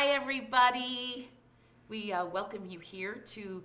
Hi, everybody. We welcome you here to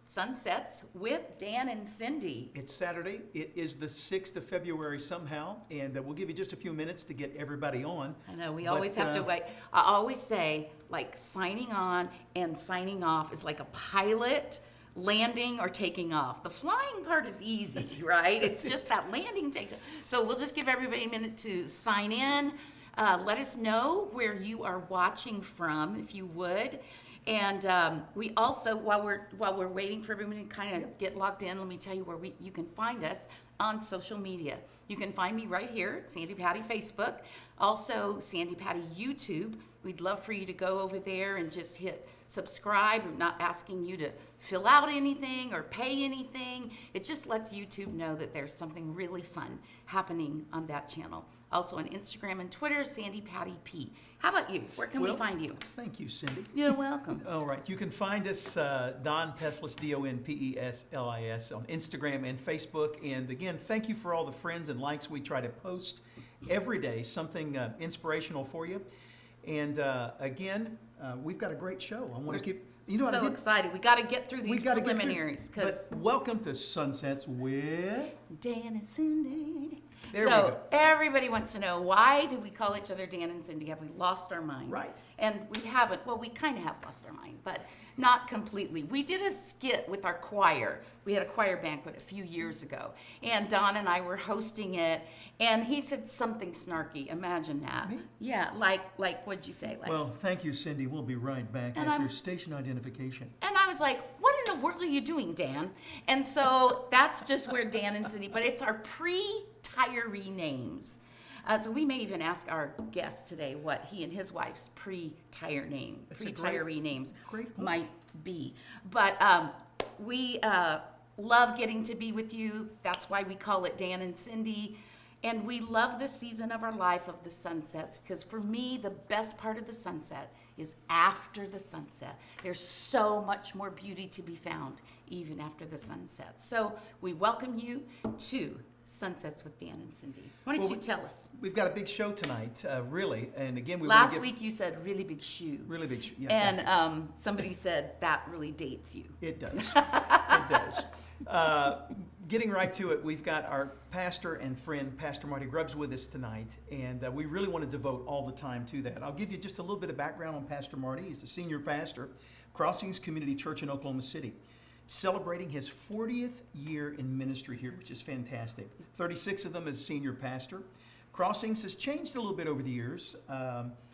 Sunsets with Dan and Cindi. It's Saturday. It is the 6th of February somehow, and we'll give you just a few minutes to get everybody on. I know, we always have to wait. I always say, like, signing on and signing off is like a pilot landing or taking off. The flying part is easy, right? It's just that landing, taking. So we'll just give everybody a minute to sign in. Let us know where you are watching from, if you would. And we also, while we're waiting for everyone to kind of get logged in, let me tell you where you can find us on social media. You can find me right here at Sandi Patty Facebook, also Sandi Patty YouTube. We'd love for you to go over there and just hit subscribe. We're not asking you to fill out anything or pay anything. It just lets YouTube know that there's something really fun happening on that channel. Also on Instagram and Twitter, Sandi Patty P. How about you? Where can we find you? Thank you, Cindi. You're welcome. All right. You can find us, Don Peslis, Donpeslis, on Instagram and Facebook. And again, thank you for all the friends and likes. We try to post every day something inspirational for you. And again, we've got a great show. I want to keep... So excited. We got to get through these preliminaries. But welcome to Sunsets with Dan and Cindi. There we go. Everybody wants to know, why do we call each other Dan and Cindi? Have we lost our mind? Right. And we haven't. Well, we kind of have lost our mind, but not completely. We did a skit with our choir. We had a choir banquet a few years ago, and Don and I were hosting it, and he said something snarky. Imagine that. Me? Yeah, like what'd you say? Like, well, thank you, Cindi. We'll be right back after station identification. And I was like, what in the world are you doing, Dan? And so that's just where Dan and Cindi, but it's our pre-tiree names. So we may even ask our guest today what he and his wife's pre-retiree names might be. But we love getting to be with you. That's why we call it Dan and Cindi. And we love the season of our life of the sunsets, because for me, the best part of the sunset is after the sunset. There's so much more beauty to be found even after the sunset. So we welcome you to Sunsets with Dan and Cindi. Why don't you tell us? We've got a big show tonight, really. And again, last week you said really big shoe. Really big shoe, yeah. And somebody said that really dates you. It does. It does. Getting right to it, we've got our pastor and friend, Pastor Marty Grubbs, with us tonight, and we really want to devote all the time to that. I'll give you just a little bit of background on Pastor Marty. He's the senior pastor, Crossings Community Church in Oklahoma City, celebrating his 40th year in ministry here, which is fantastic. 36 of them as senior pastor. Crossings has changed a little bit over the years.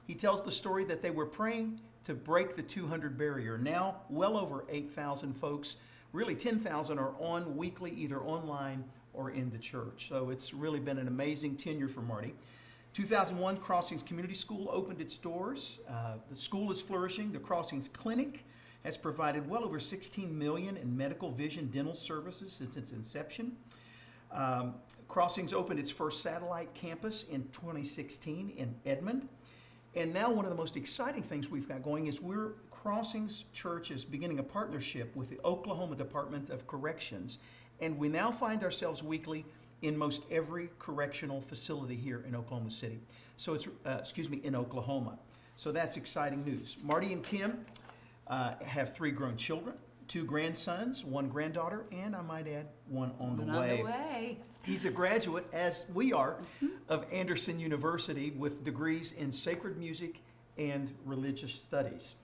He tells the story that they were praying to break the 200 barrier. Now, well over 8,000 folks, really 10,000 are on weekly, either online or in the church. So it's really been an amazing tenure for Marty. 2001, Crossings Community School opened its doors. The school is flourishing. The Crossings Clinic has provided well over $16 million in medical, vision, dental services since its inception. Crossings opened its first satellite campus in 2016 in Edmond. And now one of the most exciting things we've got going is Crossings Church is beginning a partnership with the Oklahoma Department of Corrections. And we now find ourselves weekly in most every correctional facility here in Oklahoma City. So it's, in Oklahoma. So that's exciting news. Marty and Kim have 3 grown children, 2 grandsons, 1 granddaughter, and I might add, 1 on the way. He's a graduate, as we are, of Anderson University with degrees in sacred music and religious studies.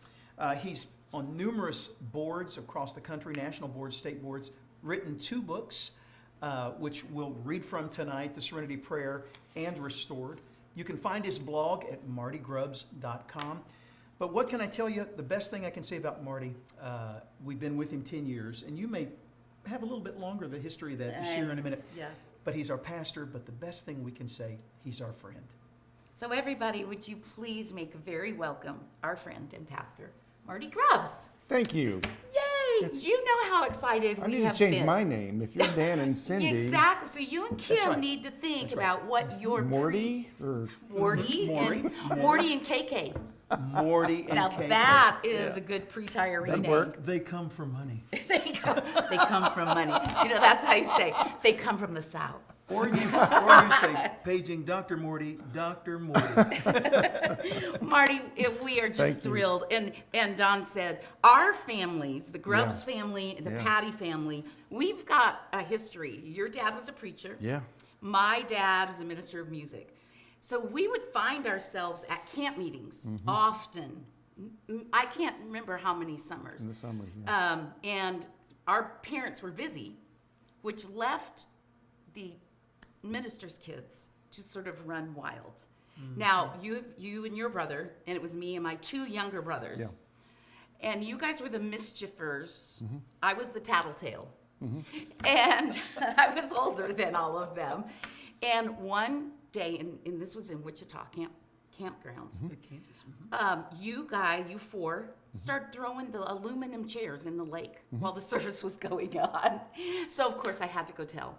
He's on numerous boards across the country, national boards, state boards, written 2 books, which we'll read from tonight, The Serenity Prayer and Restored. You can find his blog at martygrubbs.com. But what can I tell you? The best thing I can say about Marty, we've been with him 10 years, and you may have a little bit longer the history of that to share in a minute. Yes. But he's our pastor, but the best thing we can say, he's our friend. So everybody, would you please make very welcome our friend and pastor, Marty Grubbs. Thank you. Yay! You know how excited we have been. I need to change my name. If you're Dan and Cindi. Exactly. So you and Kim need to think about what your Morty or Morty and KK. Morty and now KK. That is a good pre-tiree name. Work. They come from money. they come from money. You know, that's how you say they come from the South. Or you say, paging Dr. Morty, Dr. Morty. Marty, we are just Thank you. thrilled. And Don said, our families, the Grubs Yeah. family, the Yeah. Patty family, we've got a history. Your dad was a preacher. Yeah. My dad was a minister of music. So we would find ourselves at camp meetings Mm-hmm. often. I can't remember how many summers. In the summers. Yeah. And our parents were busy, which left the ministers' kids to sort of run wild. Now, you and your brother, and it was me and my two younger brothers, Yeah. and you guys were the mischievers. I was the tattletale. And I was older than all of them. And one day, and this was in Wichita campgrounds, Kansas. you four, started throwing the aluminum chairs in the lake while the service was going on. So, of course, I had to go tell.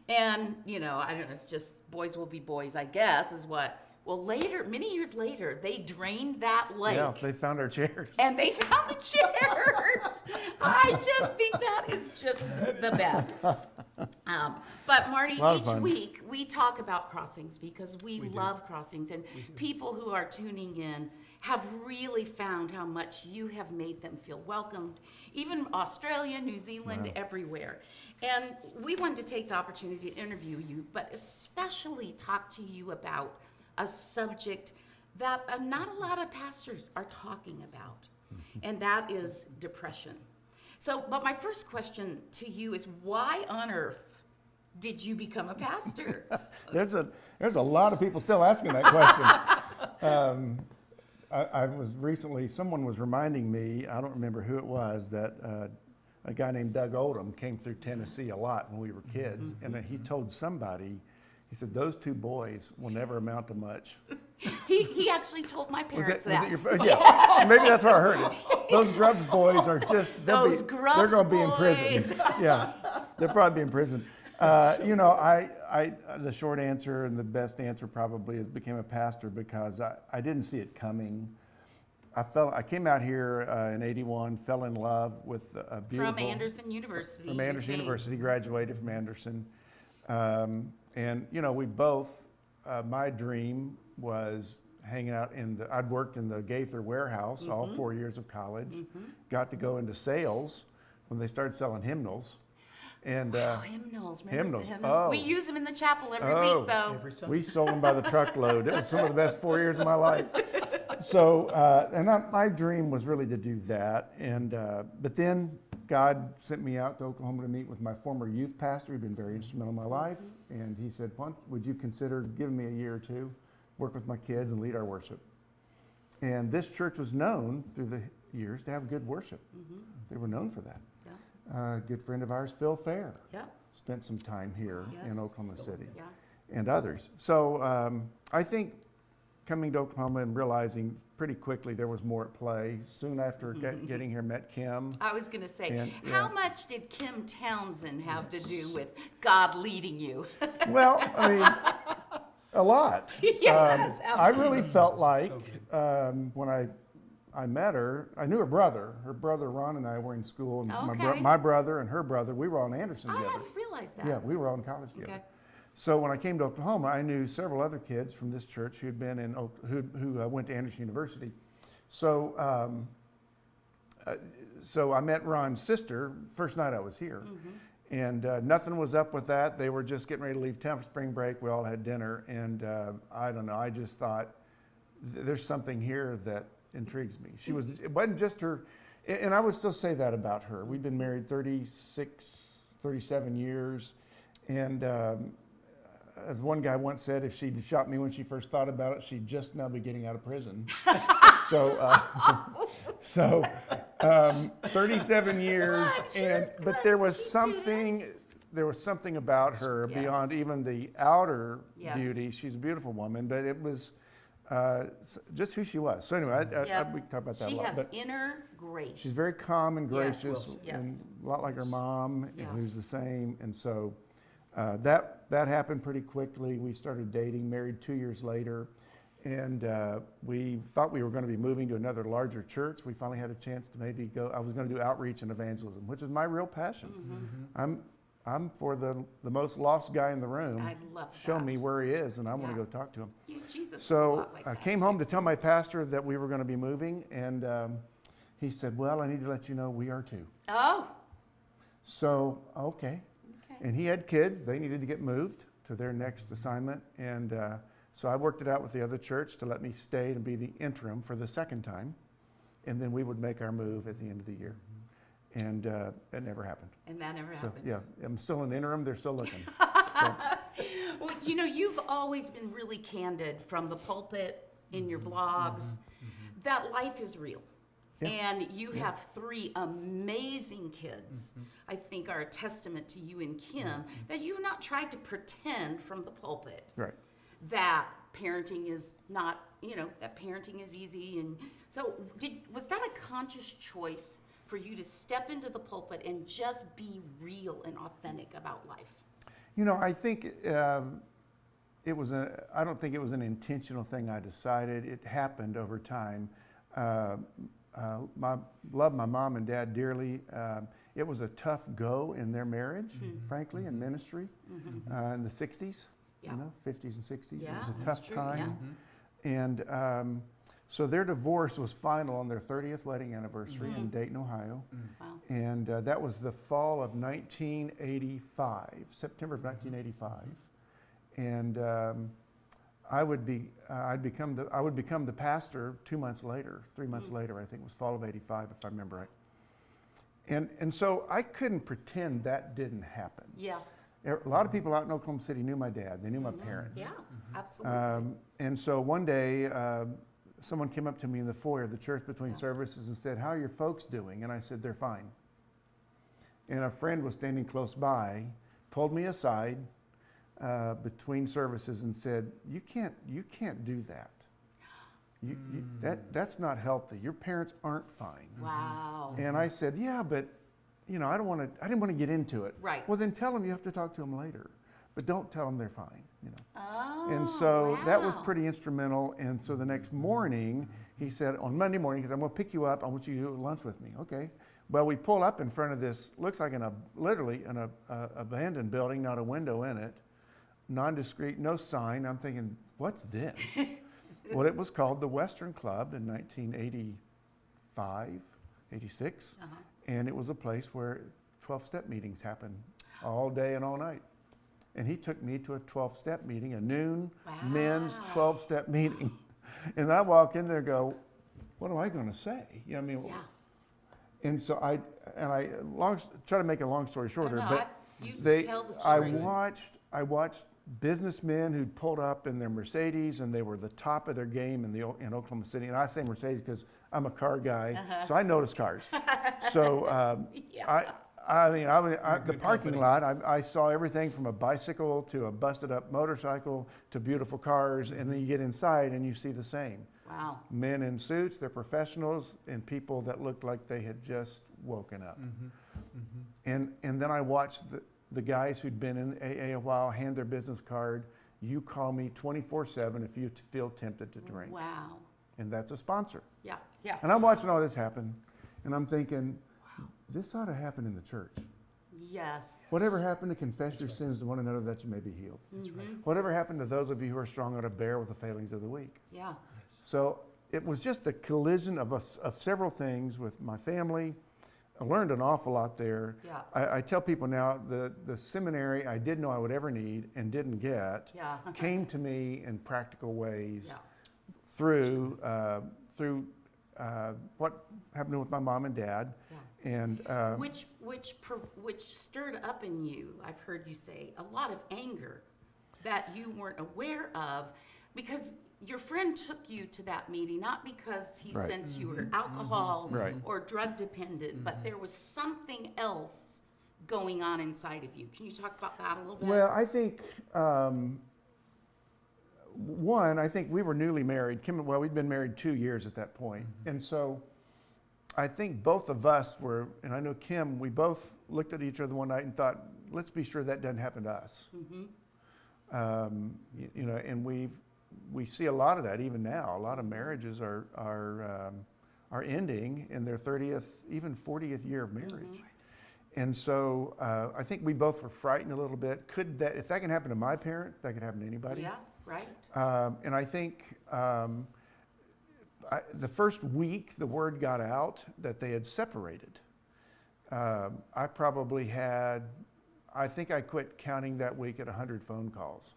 And, I don't know, it's just boys will be boys, I guess, is what. Well, later, many years later, they drained that lake. Yeah, they found our chairs. And they found the chairs. I just think that is just the best. But Marty, Lot of each fun. week we talk about crossings because we love crossings, and people who are tuning in have really found how much you have made them feel welcomed, even Australia, New Zealand, everywhere. And we wanted to take the opportunity to interview you, but especially talk to you about a subject that not a lot of pastors are talking about, and that is depression. So, but my first question to you is, why on earth did you become a pastor? There's a lot of people still asking that question. I was recently, someone was reminding me, I don't remember who it was, that a guy named Doug Oldham came through Tennessee a lot when we were kids, and he told somebody, he said, those two boys will never amount to much. He actually told my parents that. Yeah, maybe that's where I heard it. Those Grubs boys are just, they're Those going Grubs to be in boys. prison. Yeah, they'll probably be in prison. The short answer and the best answer probably is became a pastor because I didn't see it coming. I came out here in '81, fell in love with a beautiful... From Anderson University. From you Anderson came. University, graduated from Anderson. And, we both, my dream was hanging out I'd worked in the Gaither warehouse all 4 years of college, got to go into sales when they started selling hymnals. And Hymnals. Remember the hymnals. hymnal? Oh. We use them in the chapel every Oh. week, though. Every Sunday. we sold them by the truckload. It was some of the best 4 years of my life. So, my dream was really to do that. But then God sent me out to Oklahoma to meet with my former youth pastor, who'd been very instrumental in my life. And he said, would you consider giving me a year or two, work with my kids and lead our worship? And this church was known through the years to have good worship. They were known for that. Yeah. A good friend of ours, Phil Fair, Yeah. spent some time here Yes. in Oklahoma City. Yeah. And others. So I think coming to Oklahoma and realizing pretty quickly there was more at play. Soon after getting here, met Kim. I was going to say, And, how yeah. much did Kim Townsend have to do with God leading you? Well, I mean, a lot. Yes, I really absolutely. felt like when I met her, I knew her brother. Her brother Ron and I were in school. And Okay. my brother and her brother, we were all in Anderson I together. hadn't realized that. Yeah, we were all in college together. Okay. So when I came to Oklahoma, I knew several other kids from this church who'd been in who went to Anderson University. So I met Ron's sister first night I was here, and nothing was up with that. They were just getting ready to leave town for spring break. We all had dinner, and I don't know. I just thought there's something here that intrigues me. It wasn't just her, and I would still say that about her. We've been married 37 years, and as one guy once said, if she'd shot me when she first thought about it, she'd just now be getting out of prison. So 37 years, but there was something about her Yes. beyond even the outer Yes. beauty. She's a beautiful woman, but it was just who she was. So anyway, we can talk about that She a lot. has But inner grace. she's very calm and Yes, gracious, yes. and a lot like her mom, Yeah. who's the same. And so that happened pretty quickly. We started dating, married 2 years later, and we thought we were going to be moving to another larger church. We finally had a chance to maybe go. I was going to do outreach and evangelism, which is my real passion. I'm for the most lost guy in the room. I love Show that. me where he is, and I want to Yeah. go talk to him. Jesus was a So lot like I that, came too. home to tell my pastor that we were going to be moving, and he said, well, I need to let you know we are too. Oh, So, okay. okay. And he had kids. They needed to get moved to their next assignment. And so I worked it out with the other church to let me stay and be the interim for the second time. And then we would make our move at the end of the year. And that never happened. And that never So, happened. yeah, I'm still an interim. They're still looking. Well, you've always been really candid from the pulpit in your blogs that life is real. Yeah. And you have 3 amazing kids, I think are a testament to you and Kim, that you've not tried to pretend from the pulpit Right. that parenting is not, that parenting is easy. And so was that a conscious choice for you to step into the pulpit and just be real and authentic about life? I think it was I don't think it was an intentional thing I decided. It happened over time. Love my mom and dad dearly. It was a tough go in their marriage, frankly, in ministry in the 60s, Yeah. 50s and 60s. Yeah, It was a that's tough true, time. And so their divorce was final on their 30th wedding anniversary in Dayton, Ohio. Wow. And that was the fall of 1985, September of 1985. And I would become the pastor 2 months later, 3 months later, I think it was fall of 85, if I remember right. And so I couldn't pretend that didn't happen. Yeah. A lot of people out in Oklahoma City knew my dad. They knew my parents. Yeah, absolutely. And so one day, someone came up to me in the foyer of the church between services and said, how are your folks doing? And I said, they're fine. And a friend was standing close by, pulled me aside between services and said, you can't do that. That's not healthy. Your parents aren't fine. Wow. And I said, yeah, but I didn't want to get into it. Right. Well, then tell them you have to talk to them later, but don't tell them they're fine. Oh, And so that was wow. pretty instrumental. And so the next morning, he said, on Monday morning, he said, I'm going to pick you up. I want you to do lunch with me. Okay. Well, we pull up in front of this, looks like literally an abandoned building, not a window in it, non-discreet, no sign. I'm thinking, what's this? Well, it was called the Western Club in 1985, 86. And it was a place where 12-step meetings happened all day and all night. And he took me to a 12-step meeting, a noon men's 12-step meeting. And I walk in there and go, what am I going to say? Yeah. And so try to make a long story shorter, No, you but tell the I story. watched businessmen who'd pulled up in their Mercedes, and they were the top of their game in Oklahoma City. And I say Mercedes because I'm a car guy, so I notice cars. So Yeah. the parking lot, I saw everything from a bicycle to a busted up motorcycle to beautiful cars, and then you get inside and you see the same. Wow. Men in suits, they're professionals, and people that looked like they had just woken up. And then I watched the guys who'd been in AA a while hand their business card. You call me 24/7 if you feel tempted to drink. Wow. And that's a sponsor. Yeah. Yeah. And I'm watching all this happen, and I'm thinking, this ought to happen in the church. Yes. Whatever happened to confess your sins to one another that you may be healed? That's right. Whatever happened to those of you who are strong ought to bear with the failings of the weak? Yeah. So it was just a collision of several things with my family. I learned an awful lot there. Yeah. I tell people now the seminary I didn't know I would ever need and didn't get Yeah. came to me in practical ways Yeah. through what happened with my mom and dad. Yeah. And Which stirred up in you, I've heard you say, a lot of anger that you weren't aware of, because your friend took you to that meeting not because he Right. sensed you were alcohol Right. or drug dependent, but there was something else going on inside of you. Can you talk about that a little bit? well, I think I think we were newly married. We'd been married 2 years at that point. And so I think both of us were, and I know Kim, we both looked at each other one night and thought, let's be sure that doesn't happen to us. And we see a lot of that even now. A lot of marriages are ending in their 30th, even 40th year of marriage. And so I think we both were frightened a little bit. If that can happen to my parents, that could happen to anybody. Yeah, right. And I think the first week the word got out that they had separated. I probably had, I think I quit counting that week at 100 phone calls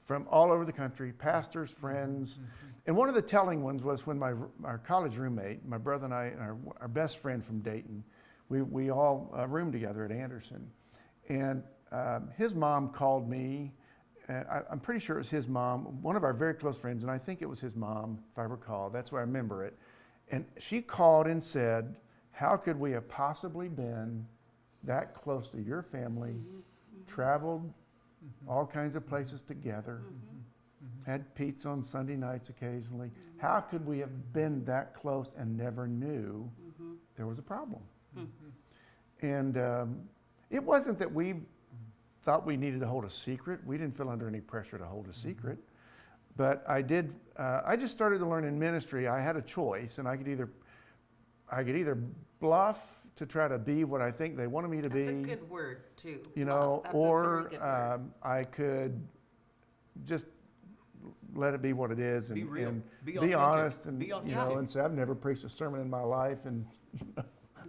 from all over the country, pastors, friends. And one of the telling ones was when our college roommate, my brother and I, and our best friend from Dayton, we all roomed together at Anderson. And his mom called me. I'm pretty sure it was his mom, one of our very close friends, and I think it was his mom, if I recall. That's where I remember it. And she called and said, how could we have possibly been that close to your family, traveled all kinds of places together, had pizza on Sunday nights occasionally. How could we have been that close and never knew there was a problem? And it wasn't that we thought we needed to hold a secret. We didn't feel under any pressure to hold a secret. But I just started to learn in ministry. I had a choice, and I could either bluff to try to be what I think they wanted me to be. That's a good word, too. You know, That's a very good word. I could just let it be what it is and Be real. Be be authentic. honest and Be you know, authentic. and say I've never preached a sermon in my life and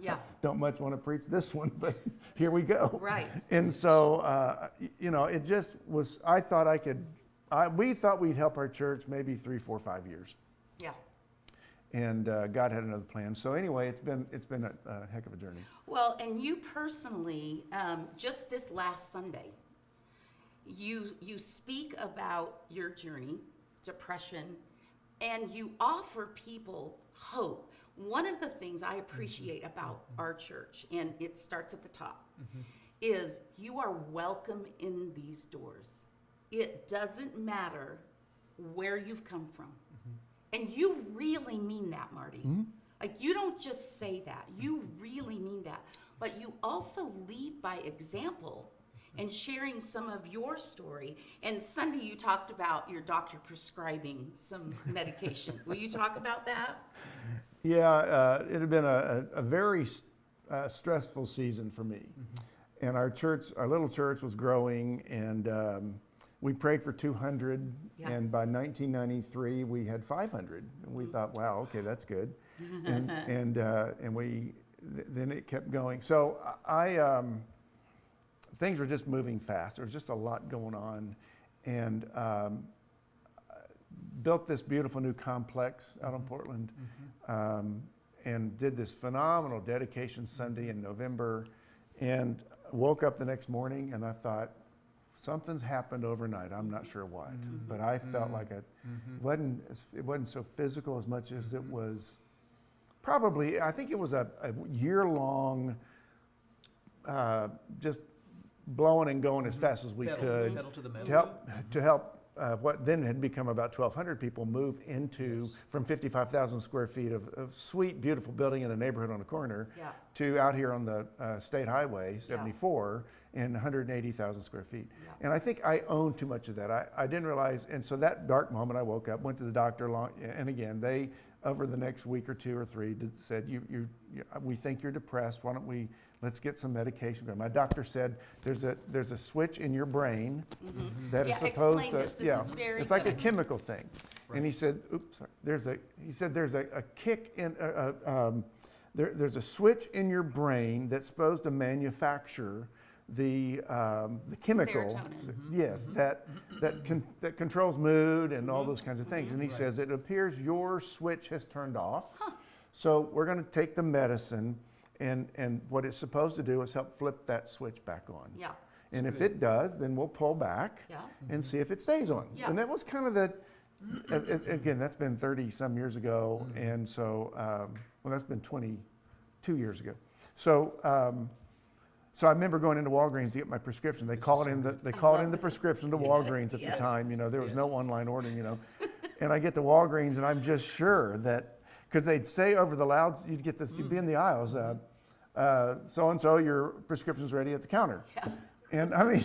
Yeah, don't much want to preach this one, but here we go. right. And so you know, it just was. I thought we thought we'd help our church maybe 3, 4, 5 years. Yeah. And God had another plan. So anyway, it's been a heck of a journey. Well, and you personally, just this last Sunday, you speak about your journey, depression, and you offer people hope. One of the things I appreciate about our church, and it starts at the top, is you are welcome in these doors. It doesn't matter where you've come from. And you really mean that, Marty. Like, you don't just say that. You really mean that. But you also lead by example and sharing some of your story. And Sunday, you talked about your doctor prescribing some medication. Will you talk about that? Yeah, it had been a very stressful season for me. And our little church was growing, and we prayed for 200, Yeah. and by 1993 we had 500. And we thought, wow, okay, that's good. And then it kept going. So things were just moving fast. There was just a lot going on, and built this beautiful new complex out in Portland, and did this phenomenal dedication Sunday in November, and woke up the next morning and I thought, something's happened overnight. I'm not sure what, but I felt like it wasn't so physical as much as it was probably, I think it was a year-long just blowing and going as fast as we could Pedal to the metal. to help what then had become about 1,200 people move into from 55,000 square feet of sweet, beautiful building in a neighborhood on a corner Yeah. to out here on the State Highway 74 and 180,000 square feet. Yeah. And I think I owned too much of that. I didn't realize, and so that dark moment I woke up, went to the doctor, and again, they, over the next week or 2 or 3, said, we think you're depressed, why don't let's get some medication going. My doctor said there's a switch in your brain that is supposed explain to. this. This is very it's like a good. chemical thing. Right. And he said, there's a kick in. There's a switch in your brain that's supposed to manufacture the chemical. Serotonin. Yes, that controls mood and all those kinds of things. And he says it appears your switch has turned off. So we're going to take the medicine. And what it's supposed to do is help flip that switch back on. Yeah. And if it does, then we'll pull back Yeah. and see if it stays on. Yeah. And that was kind of again, that's been 30 some years ago. And so, well, that's been 22 years ago. So, so I remember going into Walgreens to get my prescription. They call it in the prescription to Walgreens at Yes. the time. You know, there was no online ordering, you know. And I get to Walgreens and I'm just sure that, because they'd say over the louds, you'd get this, you'd be in the aisles, so-and-so, your prescription's ready at the counter. Yeah. And I mean,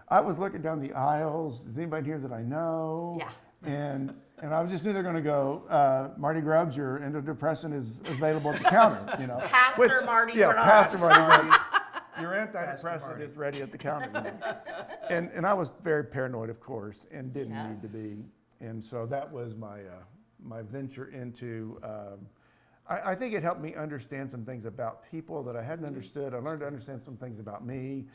I was looking down the aisles, is anybody here that I know? Yeah. And I just knew they're going to go, Marty Grubbs, your antidepressant is available at the counter, you know. Pastor Marty yeah, Grubbs. Pastor Marty Grubbs. Your antidepressant Marty. is ready at the counter. And I was very paranoid, of course, and didn't Yes. need to be. And so that was my my venture into. I think it helped me understand some things about people that I hadn't understood. I learned to understand some things about me.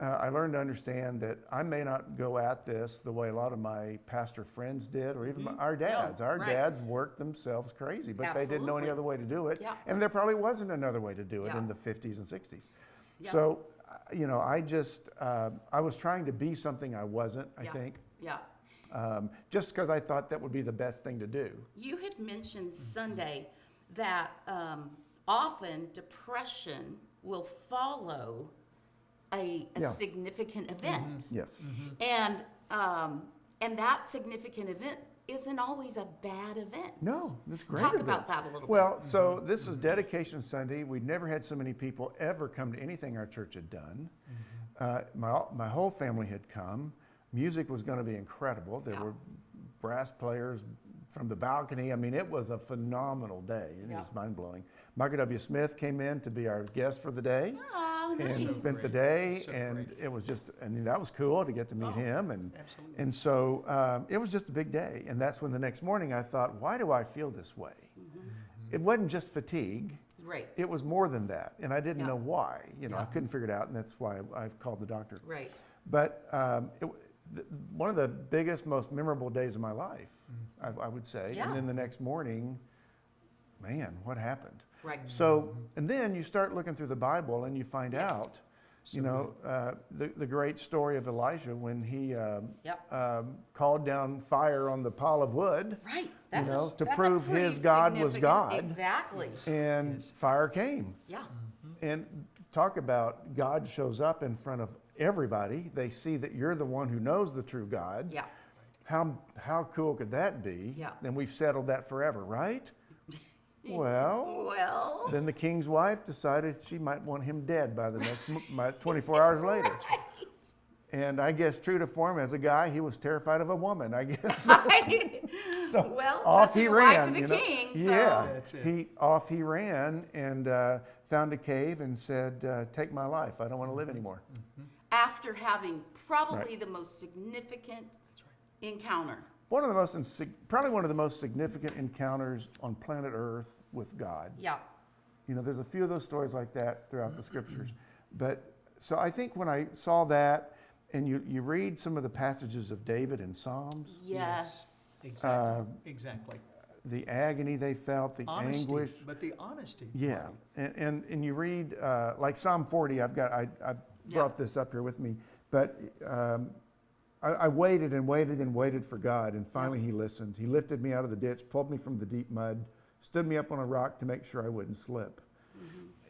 I learned to understand that I may not go at this the way a lot of my pastor friends did, or even our dads. Our right. dads worked themselves crazy, but they didn't know any Absolutely. other way to do it. Yeah. And there probably wasn't another way to do it Yeah. in the 50s and 60s. Yeah. So, I just, I was trying to be something I wasn't, I Yeah. think, Yeah. just because I thought that would be the best thing to do. You had mentioned Sunday that often depression will follow a Yeah. significant event. Yes. And that significant event isn't always a bad event. No, that's great. Talk about events. that a little Well, so this is Dedication Sunday. We'd never had so many people ever come to anything our church had done. My whole family had come. Music was going to be incredible. There Yeah. were brass players from the balcony. I mean, it was a phenomenal day. It Yeah. was mind-blowing. Michael W. Smith came in to be our guest for the day. Oh, And nice. spent the great. day, So and great. it was just, I mean, that was cool to get to meet Oh, him, and absolutely. and so it was just a big day. And that's when the next morning I thought, why do I feel this way? It wasn't just fatigue; Right, it was more than that, and I didn't Yeah. know why. I Yeah. couldn't figure it out, and that's why I've called the doctor. right. But one of the biggest, most memorable days of my life, I would say. Yeah. And then the next morning, man, what happened? Right. So, and then you start looking through the Bible and you find Yes. out, the great story of Elijah when he Yep. called down fire on the pile of wood, Right. That's to that's a prove pretty his God was significant- God. Exactly. and fire came. Yeah. And talk about God shows up in front of everybody. They see that you're the one who knows the true God. Yeah. How cool could that be? Yeah. And we've settled that forever, right? Well, Well. then the king's wife decided she might want him dead by the next 24 hours later. And I guess true to form, as a guy, he was terrified of a woman, I guess. Right. So Well, off especially he the ran. wife of the king, so- Yeah, That's it. he ran and found a cave and said, "Take my life. I don't want to live anymore." After having probably the most significant encounter. Probably one of the most significant encounters on planet Earth with God. Yeah. There's a few of those stories like that throughout the scriptures. But so I think when I saw that, and you read some of the passages of David in Psalms, Yes. Exactly. Exactly. the agony they felt, the Honesty, anguish. but the honesty. Yeah, Marty. and you read like Psalm 40. I brought this up here with me, but I waited and waited and waited for God, and finally He listened. He lifted me out of the ditch, pulled me from the deep mud, stood me up on a rock to make sure I wouldn't slip.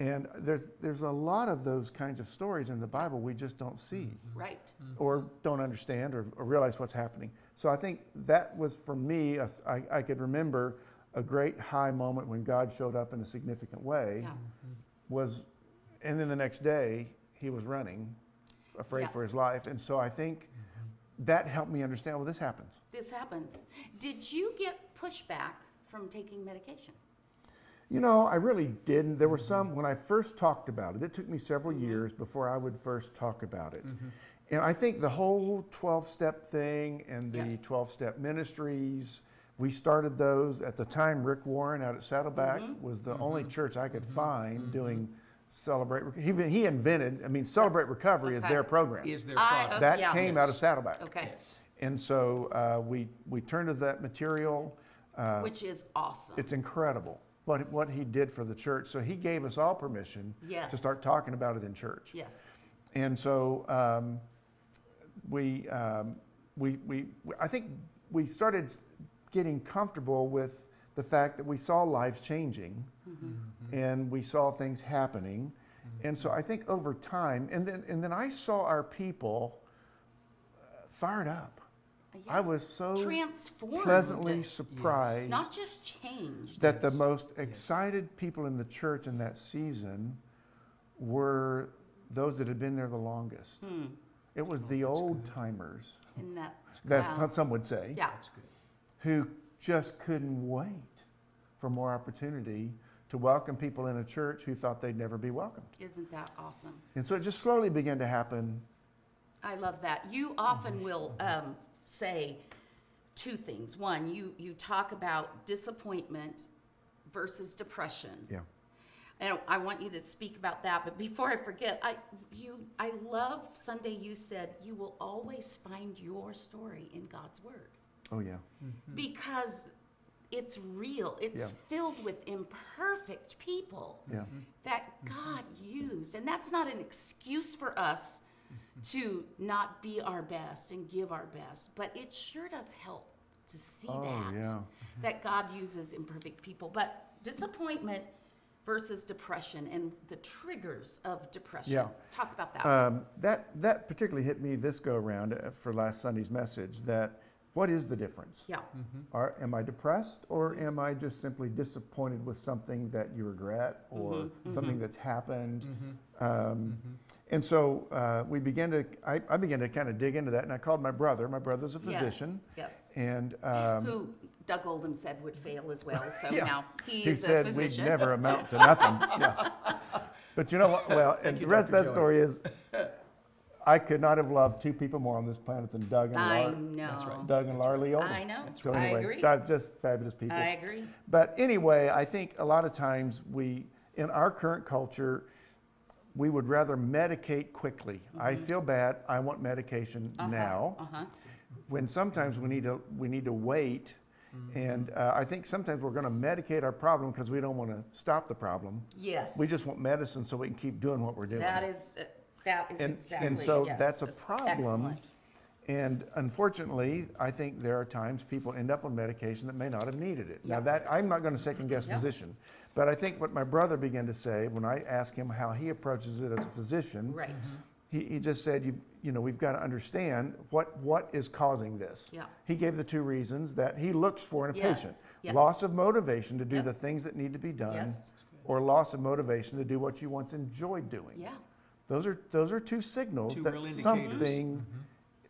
And there's a lot of those kinds of stories in the Bible we just don't see Right. or don't understand or realize what's happening. So I think that was, for me, I could remember a great high moment when God showed up in a significant way. Yeah. And then the next day, he was running, afraid Yeah. for his life. And so I think that helped me understand, well, this happens. This happens. Did you get pushback from taking medication? I really didn't. There were some, when I first talked about it took me several years before I would first talk about it. And I think the whole 12-step thing and the Yes. 12-step ministries, we started those at the time. Rick Warren out at Saddleback was the only church I could find doing Celebrate. He invented, Celebrate Recovery is Okay. their program. Is their I- product. That yeah. came out of Saddleback. Okay. Yes. And so we turned to that material. Which is awesome. It's incredible what he did for the church. So he gave us all permission to Yes. start talking about it in church. Yes. And so I think we started getting comfortable with the fact that we saw lives changing and we saw things happening. And so I think over time, and then I saw our people fired up. Yeah. I was so Transformed. pleasantly surprised Not just changed. that the most excited people in the church in that season were those that had been there the longest. It was the old timers, In that. that wow. some would say, Yeah. That's good. who just couldn't wait for more opportunity to welcome people in a church who thought they'd never be welcomed. Isn't that awesome? And so it just slowly began to happen. I love that. You often will say two things. One, you talk about disappointment versus depression. Yeah. And I want you to speak about that. But before I forget, I love Sunday you said you will always find your story in God's Word. Oh, yeah. Because it's real. It's filled with imperfect people Yeah. that God used. And that's not an excuse for us to not be our best and give our best. But it sure does help to see that God uses imperfect people. But disappointment versus depression and the triggers of depression. Yeah. Talk about that. That particularly hit me this go around for last Sunday's message, that what is the difference? Yeah. Am I depressed, or am I just simply disappointed with something that you regret, or something that's happened? And so I began to kind of dig into that, and I called my brother. My brother's a physician. Yes. And Who Doug Oldham said would fail as well. So Yeah. now he he is a said physician. we'd never amount to nothing. Yeah. But you know what? Well, and you, the rest of Dr. that Joy. story is, I could not have loved two people more on this planet than Doug and I Lar. know. That's right. Doug and Larly Oldham. I know. So I anyway, agree. just fabulous people. I agree. But anyway, I think a lot of times in our current culture, we would rather medicate quickly. I feel bad, I want medication now. When sometimes we need to wait. And I think sometimes we're going to medicate our problem because we don't want to stop the problem. Yes. We just want medicine so we can keep doing what we're doing. That is exactly. And so yes, that's a problem. excellent. And unfortunately, I think there are times people end up on medication that may not have needed it. Yeah. Now that, I'm not going to second guess Yeah. physician, but I think what my brother began to say when I asked him how he approaches it as a physician, Right. he just said, we've got to understand what is causing this. Yeah. He gave the two reasons that he looks for in a Yes, patient. yes. Loss of motivation to do Yep. the things that need to be done, Yes. or loss of motivation to do what you once enjoyed doing. Yeah. Those are two signals Two that real indicators. something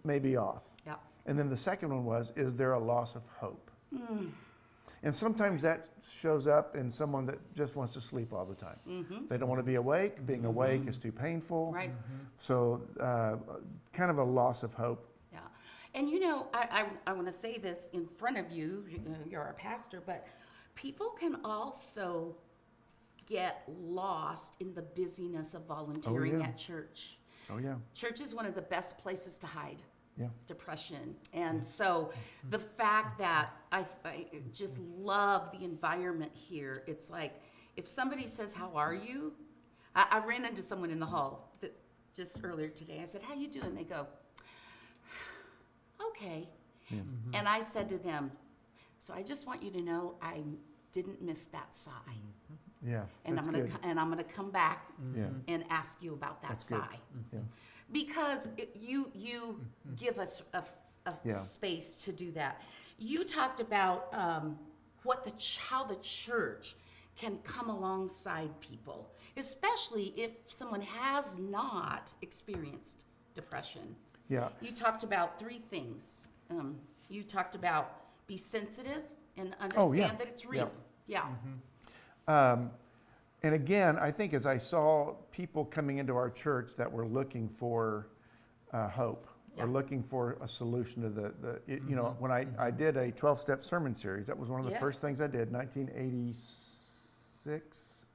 may be off. Yeah. And then the second one was, is there a loss of hope? And sometimes that shows up in someone that just wants to sleep all the time. They don't want to be awake. Being awake is too painful. Right. So kind of a loss of hope. Yeah. And I want to say this in front of you. You're our pastor, but people can also get lost in the busyness of volunteering yeah. at church. Oh, yeah. Church is one of the best places to hide Yeah. depression. And so the fact that I just love the environment here. It's like if somebody says, "How are you?" I ran into someone in the hall just earlier today. I said, "How you doing?" They go, "Okay." And I said to them, "So I just want you to know I didn't miss that sigh. Yeah. And that's good. I'm gonna come back Yeah. and ask you about that That's good. sigh." Yeah. Because you give us a Yeah. space to do that. You talked about how the church can come alongside people, especially if someone has not experienced depression. Yeah. You talked about three things. You talked about be sensitive and understand that it's real. Yeah. And again, I think as I saw people coming into our church that were looking for hope Yeah. or looking for a solution to when I did a 12-step sermon series, that was one of the first Yes. things I did, 1986.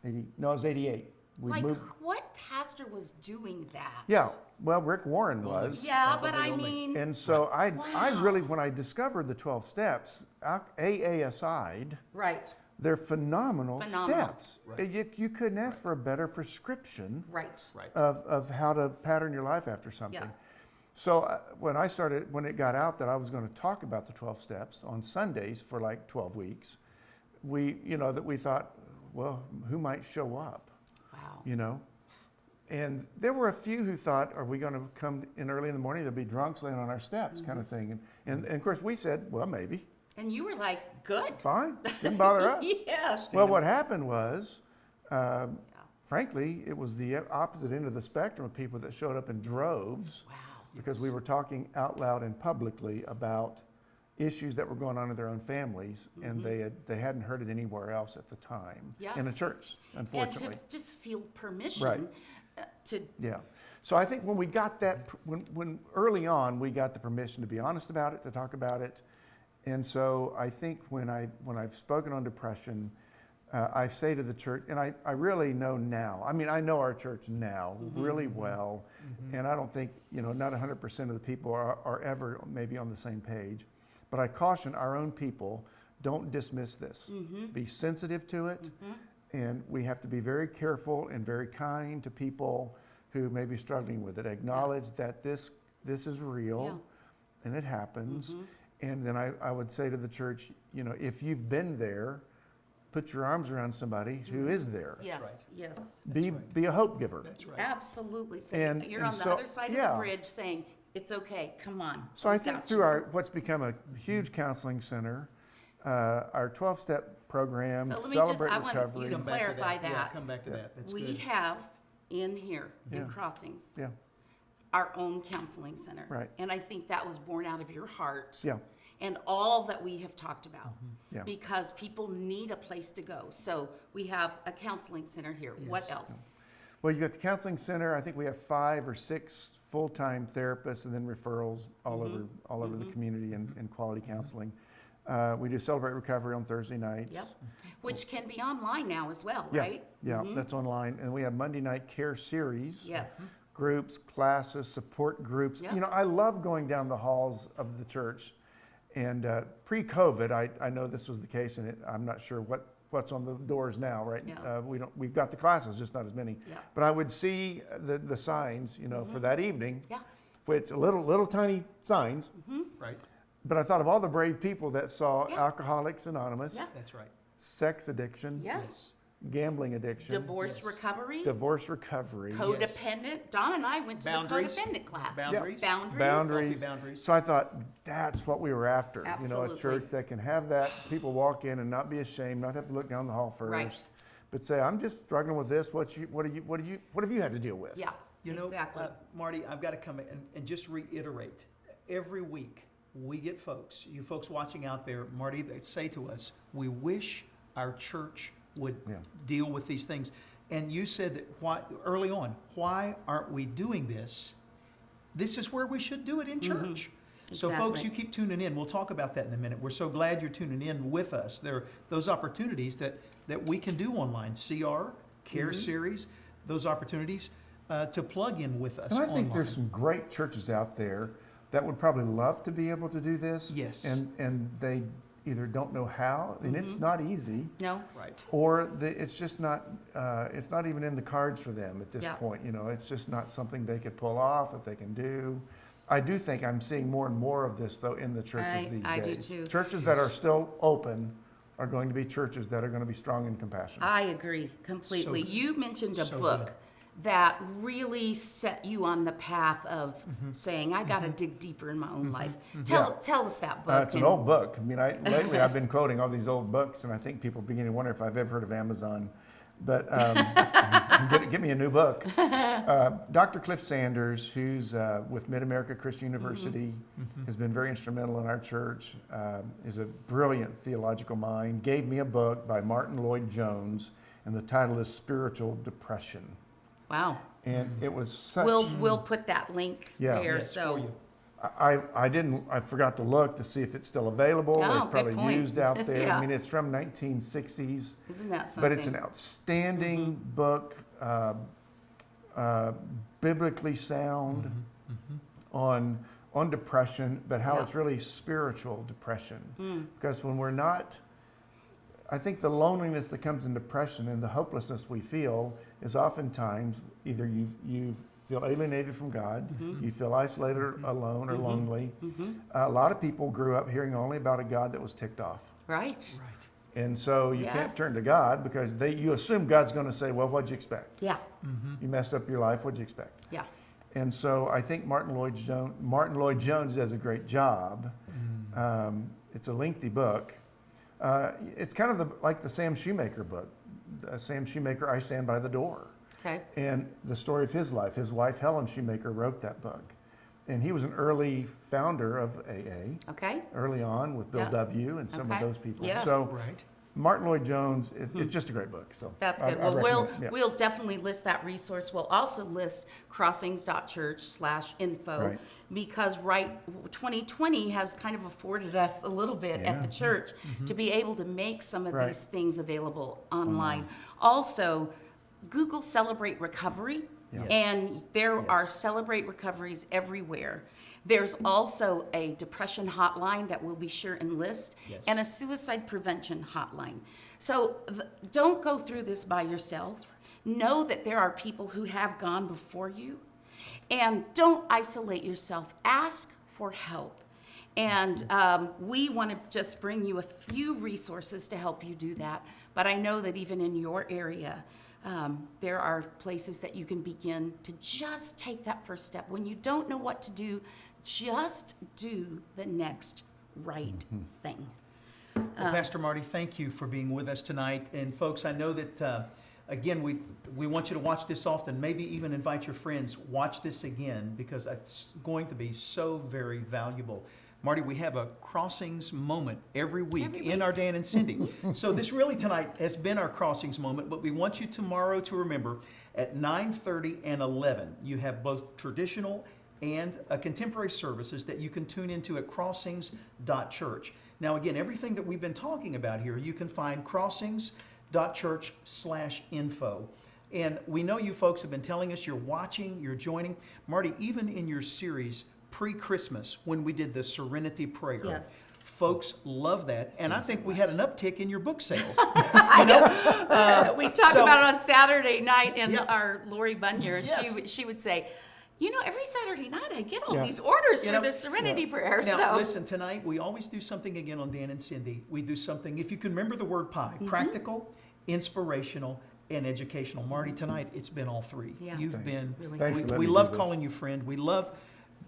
It was 88. We Like, moved. what pastor was doing that? Yeah, well, Rick Warren was. Yeah, but Probably I only. mean, And so I Wow. really, when I discovered the 12 steps, AA aside, right, they're phenomenal Phenomenal. steps. Right. You couldn't ask for a better prescription right. Right. of how to pattern your life after something. Yeah. So when it got out that I was going to talk about the 12 steps on Sundays for like 12 weeks, we thought, well, who might show up, Wow. And there were a few who thought, are we going to come in early in the morning? There'll be drunks laying on our steps kind of thing. And of course we said, well, maybe. And you were like, good. Fine. Didn't bother us. Yes. Well, what happened was, frankly, it was the opposite end of the spectrum of people that showed up in droves Wow. because we were talking out loud and publicly about issues that were going on in their own families, and they hadn't heard it anywhere else at the time in a church, unfortunately. And to just feel permission Right. to, Yeah. So I think when we got that, when early on we got the permission to be honest about it, to talk about it, and so I think when I've spoken on depression, I say to the church, and I really know now. I mean, I know our church now really well, and I don't think not 100% of the people are ever maybe on the same page, but I caution our own people: don't dismiss this. Be sensitive to it, and we have to be very careful and very kind to people who may be struggling with it. Acknowledge that this is real, and it happens. And then I would say to the church, if you've been there, put your arms around somebody who is there. yes, yes. Be a hope giver. That's right. Absolutely. So And- you're and on the so- other side of yeah. the bridge saying, it's okay, come on. So I we think got through you. what's become a huge counseling center, our 12-step program, So let me Celebrate I want Recovery. you to Come back to clarify that. Yeah, that. come back to that. That's We good. have in here, in Yeah. Crossings, Yeah, our own counseling center. Right. And I think that was born out of your heart. yeah, And all that we have talked about. Yeah. Because people need a place to go. So we have a counseling center here. What Yes. else? Well, you got the counseling center. I think we have 5 or 6 full-time therapists, and then referrals all over the community and quality counseling. We do Celebrate Recovery on Thursday nights. Yep. Which can be online now as well, Yeah, right? yeah, that's online. And we have Monday night care series. Yes. Groups, classes, support groups. Yeah. I love going down the halls of the church. And pre-COVID, I know this was the case, and I'm not sure what's on the doors now, right? Yeah. We've got the classes, just not as many. Yeah. But I would see the signs, for that evening, Yeah. which little tiny signs. Right. But I thought of all the brave people that saw Yeah. Alcoholics Anonymous, Yeah. That's right. sex addiction, Yes. gambling addiction, Divorce Yes. recovery. divorce recovery, Codependent. Don and I went to Boundaries. the codependent class. Boundaries. Boundaries. boundaries. Healthy boundaries. So I thought that's what we were after. A Absolutely. church that can have that, people walk in and not be ashamed, not have to look down the hall first, Right. but say, I'm just struggling with this. What have you had to deal with? Yeah. Exactly. Marty, I've got to come in and just reiterate. Every week, we get you folks watching out there, Marty, they say to us, we wish our church would deal with these things. And you said that early on, why aren't we doing this? This is where we should do it in church. So folks, Exactly. you keep tuning in. We'll talk about that in a minute. We're so glad you're tuning in with us. There are those opportunities that we can do online. CR, Care Series, those opportunities to plug in with us And I online. think there's some great churches out there that would probably love to be able to do this. Yes. And they either don't know how, and it's not easy, No. Right. or it's just not, it's not even in the cards for them at this Yeah. point. It's just not something they could pull off, that they can do. I do think I'm seeing more and more of this, though, in the churches these days. I do too. Churches that are still open are going to be churches that are going to be strong in compassion. I agree completely. So- You mentioned a so book good. that really set you on the path of saying, I got to dig deeper in my own life. Tell us that book. It's an old book. I mean, lately I've been quoting all these old books, and I think people begin to wonder if I've ever heard of Amazon. But get me a new book. Dr. Cliff Sanders, who's with Mid-America Christian University, has been very instrumental in our church, is a brilliant theological mind, gave me a book by Martin Lloyd-Jones, and the title is Spiritual Depression. Wow. And it was such... We'll put that link Yeah. there. Yes, So for you. I forgot to look to see if it's still available. Oh, It's good probably point. used out there. Yeah. I mean, it's from 1960s, isn't that something? but it's an outstanding book, biblically sound on depression, but how Yeah. it's really spiritual depression. Because when we're not, I think the loneliness that comes in depression and the hopelessness we feel is oftentimes either you feel alienated from God, you feel isolated or alone or lonely. A lot of people grew up hearing only about a God that was ticked off. Right. Right. And so you can't Yes. turn to God because you assume God's going to say, well, what'd you expect? Yeah. You messed up your life, what'd you expect? Yeah. And so I think Martin Lloyd-Jones does a great job. It's a lengthy book. It's kind of like the Sam Shoemaker book. Sam Shoemaker, I Stand by the Door. Okay. And the story of his life. His wife, Helen Shoemaker, wrote that book. and he was an early founder of AA, Okay. early on with Bill Yeah. W. and some of Okay. those people. Yes. So Right. Martin Lloyd-Jones, it's just a great book. So That's I good. Well, recommend it. we'll definitely list that resource. We'll also list crossings.church/info Right. because 2020 has kind of afforded us a little bit at the Yeah. church to be able to make some of Right. these things available online. Also, Google Celebrate Recovery, Yes. and there are Yes. Celebrate Recoveries everywhere. There's also a depression hotline that we'll be sure and list, Yes. and a suicide prevention hotline. So don't go through this by yourself. Know that there are people who have gone before you, and don't isolate yourself. Ask for help. And we want to just bring you a few resources to help you do that. But I know that even in your area, there are places that you can begin to just take that first step. When you don't know what to do, just do the next right thing. Well, Pastor Marty, thank you for being with us tonight. And folks, I know that, again, we want you to watch this often, maybe even invite your friends, watch this again, because it's going to be so very valuable. Marty, we have a Crossings moment every week in our Dan and Sindi. So this really tonight has been our Crossings moment, but we want you tomorrow to remember at 9:30 and 11, you have both traditional and contemporary services that you can tune into at crossings.church. Now again, everything that we've been talking about here, you can find crossings.church/info. And we know you folks have been telling us you're watching, you're joining. Marty, even in your series pre-Christmas, when we did the Serenity Prayer, Yes. folks love that. And I think we had an uptick in your book sales. We talked so- about it on Saturday night, and Yeah. our Lori Bunyer, Yes. she would say, you know, every Saturday night I get all Yeah. these orders You for know, the Serenity Prayer. Now, So listen, tonight we always do something again on Dan and Sindi. We do something, if you can remember the word pie, Mm-hmm. practical, inspirational, and educational. Marty, tonight it's been all three. Yeah. You've Thanks. been, Really Thanks we, for letting we me do love this. calling you friend. We love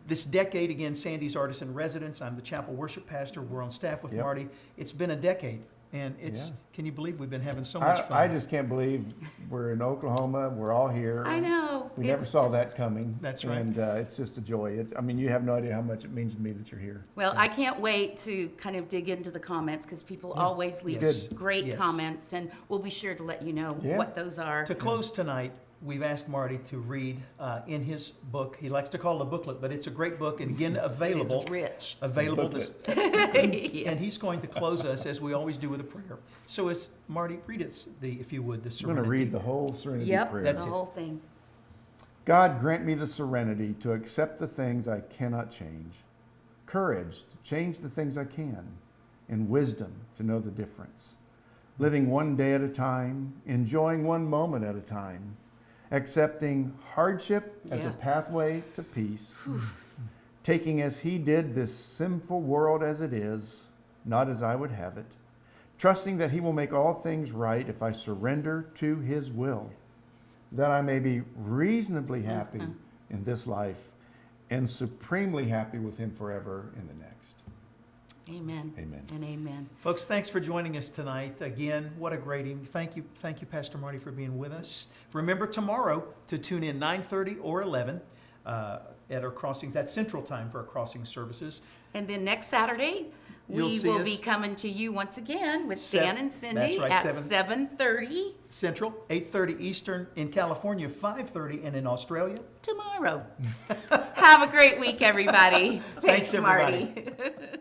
this decade. Again, Sandy's artist in residence. I'm the chapel worship pastor. We're on staff with Yep. Marty. It's been a decade. And it's, Yeah. can you believe we've been having so much fun? I just can't believe we're in Oklahoma. We're all here. I know. We never It's saw just- that coming. That's right. And it's just a joy. I mean, you have no idea how much it means to me that you're here. Well, I can't wait to kind of dig into the comments because people always leave Yes. great Yes. comments, and we'll be sure to let you know Yeah. what those are. To close tonight, we've asked Marty to read in his book. He likes to call it a booklet, but it's a great book, and again, available. It's rich. Available this, Yeah. and he's going to close us as we always do with a prayer. So, as Marty, read us if you would, the I'm Serenity. going to read the whole Serenity Yep, Prayer. That's the it. whole thing. God, grant me the serenity to accept the things I cannot change, courage to change the things I can, and wisdom to know the difference. Living one day at a time, enjoying one moment at a time, accepting hardship as Yeah. a pathway to peace, taking as He did this sinful world as it is, not as I would have it, trusting that He will make all things right if I surrender to His will, that I may be reasonably happy in this life and supremely happy with Him forever in the next. Amen. Amen. And amen. Folks, thanks for joining us tonight. Again, what a great evening. Thank you, Pastor Marty, for being with us. Remember tomorrow to tune in 9:30 or 11 at our Crossings. That's Central Time for our Crossings services. And then next Saturday, You'll we see will us- be coming to you once again with Seven- Dan and Cindy that's right, at 7 7:30 Central, 8:30 Eastern in California, 5:30, and in Australia. tomorrow. Have a great week, everybody. Thanks, everybody. Marty.